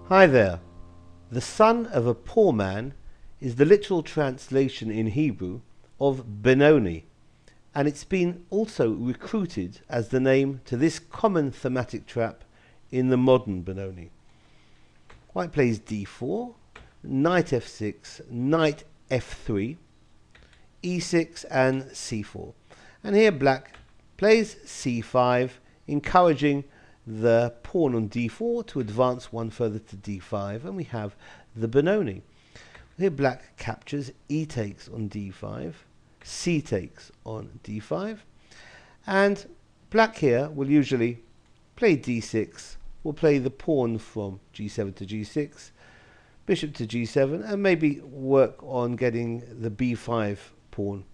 Hi there. The son of a poor man is the literal translation in Hebrew of Benoni, and it's been also recruited as the name to this common thematic trap in the modern Benoni. White plays d4, knight f6, knight f3, e6 and c4. And here black plays c5, encouraging the pawn on d4 to advance one further to d5, and we have the Benoni. Here black captures, e takes on d5, c takes on d5, and black here will usually play d6, will play the pawn from g7 to g6, bishop to g7, and maybe work on getting the b5 pawn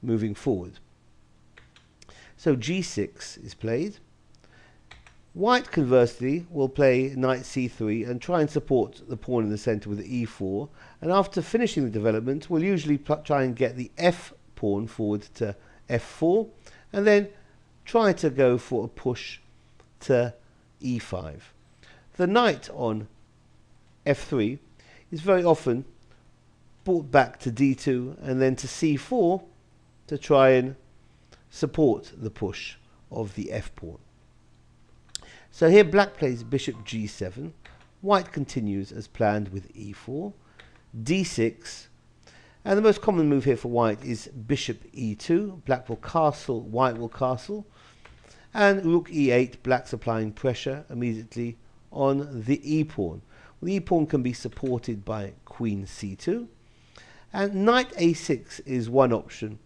moving forward. So g6 is played. White, conversely, will play knight c3 and try and support the pawn in the center with e4, and after finishing the development will usually try and get the f pawn forward to f4, and then try to go for a push to e5. The knight on f3 is very often brought back to d2 and then to c4 to try and support the push of the f pawn. So here black plays bishop g7, white continues as planned with e4, d6, and the most common move here for white is bishop e2, black will castle, white will castle, and rook e8, black's applying pressure immediately on the e pawn. Well, the e pawn can be supported by queen c2, and knight a6 is one option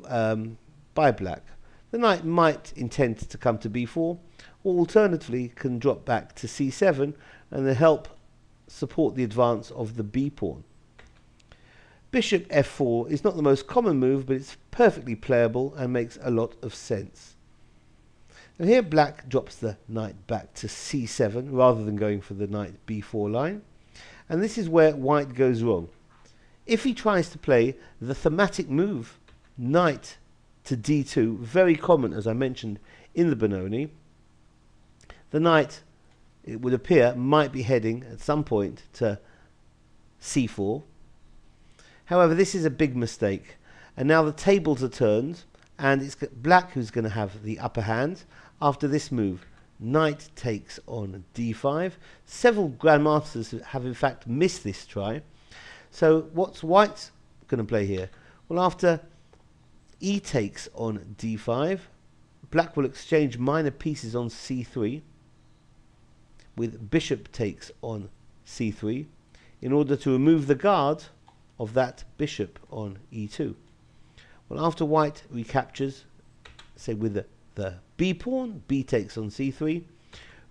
by black. The knight might intend to come to b4, or alternatively can drop back to c7 and then help support the advance of the b pawn. Bishop f4 is not the most common move, but it's perfectly playable and makes a lot of sense. And here black drops the knight back to c7 rather than going for the knight b4 line, and this is where white goes wrong. If he tries to play the thematic move knight to d2, very common as I mentioned in the Benoni, the knight, it would appear, might be heading at some point to c4. However, this is a big mistake, and now the tables are turned, and it's black who's going to have the upper hand after this move. Knight takes on d5. Several grandmasters have in fact missed this try. So what's white going to play here? Well, after e takes on d5, black will exchange minor pieces on c3 with bishop takes on c3 in order to remove the guard of that bishop on e2. Well, after white recaptures, say with the b pawn, b takes on c3,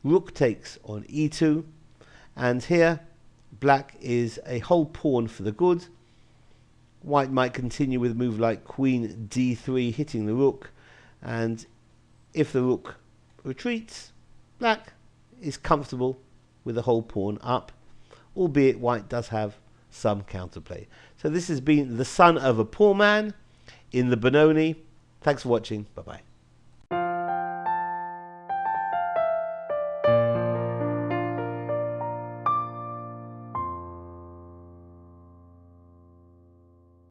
rook takes on e2, and here black is a whole pawn for the good. White might continue with a move like queen d3 hitting the rook, and if the rook retreats, black is comfortable with the whole pawn up, albeit white does have some counterplay. So this has been the son of a poor man in the Benoni. Thanks for watching. Bye bye.